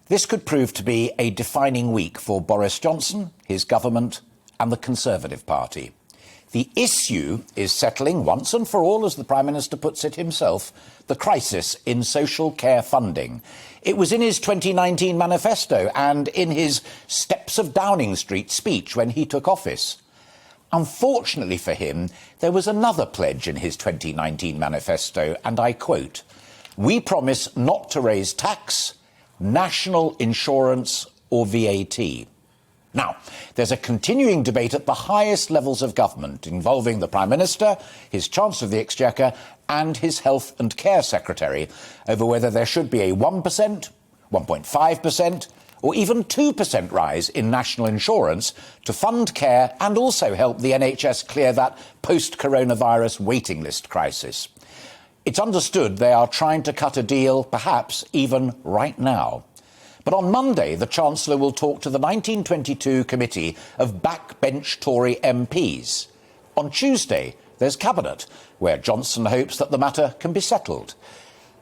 This could prove to be a defining week for Boris Johnson, his government and the Conservative Party. The issue is settling once and for all, as the Prime Minister puts it himself, the crisis in social care funding. It was in his 2019 manifesto and in his Steps of Downing Street speech when he took office. Unfortunately for him, there was another pledge in his 2019 manifesto, and I quote, "We promise not to raise tax, national insurance or VAT." Now, there's a continuing debate at the highest levels of government involving the Prime Minister, his Chancellor of the Exchequer and his Health and Care Secretary over whether there should be a 1%, 1.5% or even 2% rise in national insurance to fund care and also help the NHS clear that post-coronavirus waiting list crisis. It's understood they are trying to cut a deal, perhaps even right now. But on Monday, the Chancellor will talk to the 1922 committee of backbench Tory MPs. On Tuesday, there's Cabinet, where Johnson hopes that the matter can be settled.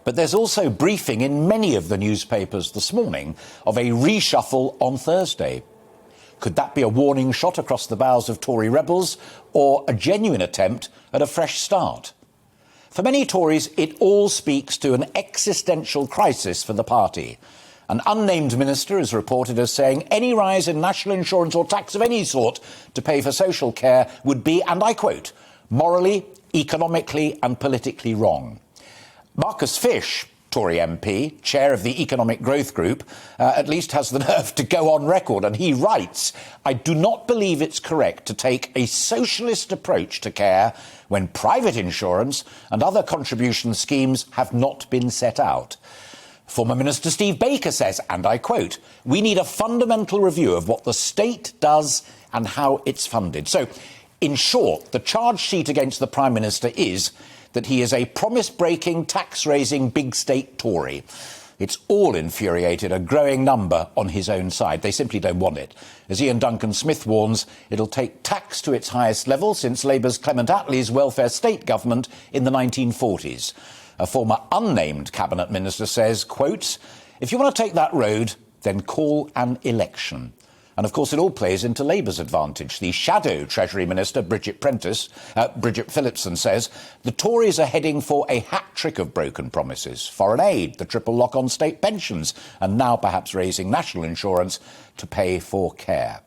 But there's also briefing in many of the newspapers this morning of a reshuffle on Thursday. Could that be a warning shot across the bows of Tory rebels or a genuine attempt at a fresh start? For many Tories, it all speaks to an existential crisis for the party. An unnamed minister is reported as saying any rise in national insurance or tax of any sort to pay for social care would be, and I quote, morally, economically and politically wrong. Marcus Fish, Tory MP, chair of the Economic Growth Group, at least has the nerve to go on record, and he writes, "I do not believe it's correct to take a socialist approach to care when private insurance and other contribution schemes have not been set out." Former Minister Steve Baker says, and I quote, "We need a fundamental review of what the state does and how it's funded." So, in short, the charge sheet against the Prime Minister is that he is a promise-breaking, tax-raising, big state Tory. It's all infuriated a growing number on his own side. They simply don't want it. As Ian Duncan-Smith warns, it'll take tax to its highest level since Labour's Clement Attlee's welfare state government in the 1940s. A former unnamed cabinet minister says, quote, "If you want to take that road, then call an election." And of course, it all plays into Labour's advantage. The shadow Treasury Minister, Bridget Phillipson, says the Tories are heading for a hat-trick of broken promises. Foreign aid, the triple lock on state pensions, and now perhaps raising national insurance to pay for care.